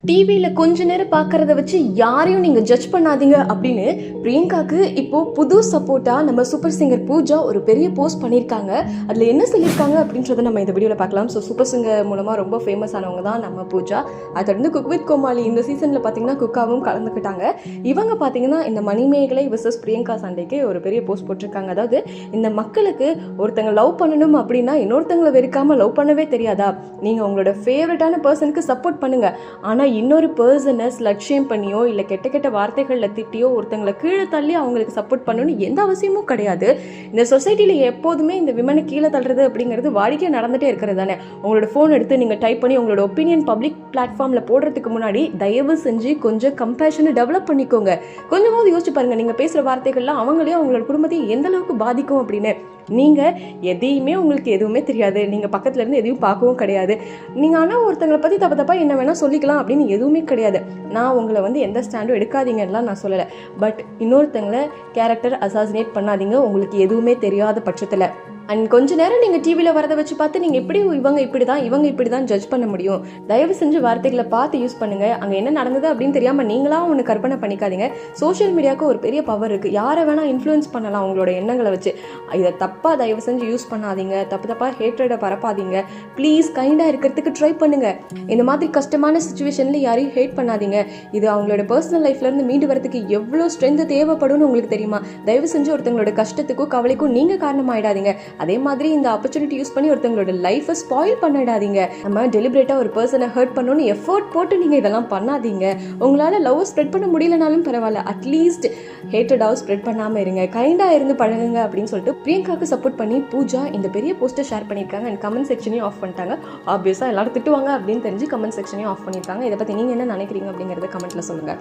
டிவியில் கொஞ்ச நேரம் பார்க்கறத வச்சு யாரையும் நீங்கள் ஜட்ஜ் பண்ணாதீங்க அப்படின்னு பிரியங்காக்கு இப்போ புது சப்போர்ட்டாக நம்ம சூப்பர் சிங்கர் பூஜா ஒரு பெரிய போஸ்ட் பண்ணியிருக்காங்க. அதில் என்ன சொல்லியிருக்காங்க அப்படின்றத நம்ம இந்த வீடியோவில் பார்க்கலாம். ஸோ சூப்பர் சிங்கர் மூலமாக ரொம்ப ஃபேமஸ் ஆனவங்க தான் நம்ம பூஜா. அதை தொடர்ந்து குக் வித் கோமாளி இந்த சீசனில் பார்த்தீங்கன்னா குக்காவும் கலந்துக்கிட்டாங்க. இவங்க பார்த்தீங்கன்னா இந்த மணிமேகலை விசஸ் பிரியங்கா சண்டைக்கு ஒரு பெரிய போஸ்ட் போட்டிருக்காங்க. அதாவது இந்த மக்களுக்கு ஒருத்தங்க லவ் பண்ணணும் அப்படின்னா இன்னொருத்தங்களை வெறுக்காமல் லவ் பண்ணவே தெரியாதா? நீங்கள் உங்களோட ஃபேவரட்டான பர்சனுக்கு சப்போர்ட் பண்ணுங்கள். ஆனால் இன்னொரு பர்சனை லட்சியம் பண்ணியோ இல்லை கெட்ட கெட்ட வார்த்தைகளில் திட்டியோ ஒருத்தங்களை கீழே தள்ளி அவங்களுக்கு சப்போர்ட் பண்ணணும்னு எந்த அவசியமும் கிடையாது. இந்த சொசைட்டியில் எப்போதுமே இந்த விமனை கீழே தள்ளுறது அப்படிங்கிறது வாடிக்கையாக நடந்துகிட்டே இருக்கிறது தானே. உங்களோட ஃபோன் எடுத்து நீங்கள் டைப் பண்ணி உங்களோட ஒப்பீனியன் பப்ளிக் பிளாட்ஃபார்மில் போடுறதுக்கு முன்னாடி தயவு செஞ்சு கொஞ்சம் கம்பேஷனை டெவலப் பண்ணிக்கோங்க. கொஞ்சமாவது யோசிச்சு பாருங்கள், நீங்கள் பேசுகிற வார்த்தைகள்லாம் அவங்களையும் அவங்களோட குடும்பத்தையும் எந்த அளவுக்கு பாதிக்கும் அப்படின்னு. நீங்கள் எதையுமே உங்களுக்கு எதுவுமே தெரியாது, நீங்கள் பக்கத்துல இருந்து எதையும் பார்க்கவும் கிடையாது. நீங்கள் ஆனால் ஒருத்தங்களை பற்றி தப்பாக என்ன வேணால் சொல்லிக்கலாம் அப்படின்னு எதுவுமே கிடையாது. நான் உங்களை எந்த ஸ்டாண்டும் எடுக்காதீங்கலாம் நான் சொல்லலை. பட் இன்னொருத்தங்களை கேரக்டர் அசாசினேட் பண்ணாதீங்க உங்களுக்கு எதுவுமே தெரியாத பட்சத்தில். அண்ட் கொஞ்ச நேரம் நீங்கள் டிவியில் வரதை வச்சு பார்த்து நீங்கள் எப்படி இவங்க இப்படி தான் ஜட்ஜ் பண்ண முடியும்? தயவு செஞ்சு வார்த்தைகளை பார்த்து யூஸ் பண்ணுங்கள். அங்கே என்ன நடந்தது அப்படின்னு தெரியாமல் நீங்களாக ஒன்று கற்பனை பண்ணிக்காதீங்க. சோஷியல் மீடியாவுக்கு ஒரு பெரிய பவர் இருக்குது. யாரை வேணால் இன்ஃப்ளூயன்ஸ் பண்ணலாம் உங்களோட எண்ணங்களை வச்சு. இதை தப்பாக தயவு செஞ்சு யூஸ் பண்ணாதீங்க. தப்பாக ஹேட்ரடை பரப்பாதீங்க. ப்ளீஸ் கைண்டாக இருக்கிறதுக்கு ட்ரை பண்ணுங்கள். இந்த மாதிரி கஷ்டமான சுச்சுவேஷனில் யாரையும் ஹேட் பண்ணாதீங்க. இது அவங்களோட பர்சனல் லைஃப்லேருந்து மீண்டு வரதுக்கு எவ்வளோ ஸ்ட்ரென்த் தேவைப்படும்னு உங்களுக்கு தெரியுமா? தயவு செஞ்சு ஒருத்தங்களோட கஷ்டத்துக்கும் கவலைக்கும் நீங்கள் காரணமாயிடாதீங்க. அதே மாதிரி இந்த ஆப்பர்ச்சுனிட்டி யூஸ் பண்ணி ஒருத்தங்களோட லைஃபை ஸ்பாயில் பண்ணிடாதீங்க. நம்ம டெலிபரேட்டாக ஒரு பர்சனை ஹர்ட் பண்ணணும்னு எஃபோர்ட் போட்டு நீங்கள் இதெல்லாம் பண்ணாதீங்க. உங்களால் லவ் ஸ்ப்ரெட் பண்ண முடியலனாலும் பரவாயில்ல, அட்லீஸ்ட் ஹேட்டடாக ஸ்ப்ரெட் பண்ணாமல் இருங்க, கைண்டாக இருந்து பழகுங்க அப்படின்னு சொல்லிட்டு பிரியங்காவுக்கு சப்போர்ட் பண்ணி பூஜா இந்த பெரிய போஸ்ட்டை ஷேர் பண்ணியிருக்காங்க. அண்ட் கமெண்ட் செக்ஷனையும் ஆஃப் பண்ணிட்டாங்க. ஆப்வியஸாக எல்லாரும் திட்டுவாங்க அப்படின்னு தெரிஞ்சு கமெண்ட் செக்ஷனையும் ஆஃப் பண்ணியிருக்காங்க. இதை பற்றி நீங்கள் என்ன நினைக்கிறீங்க அப்படிங்கிறத கமெண்ட்டில் சொல்லுங்கள்.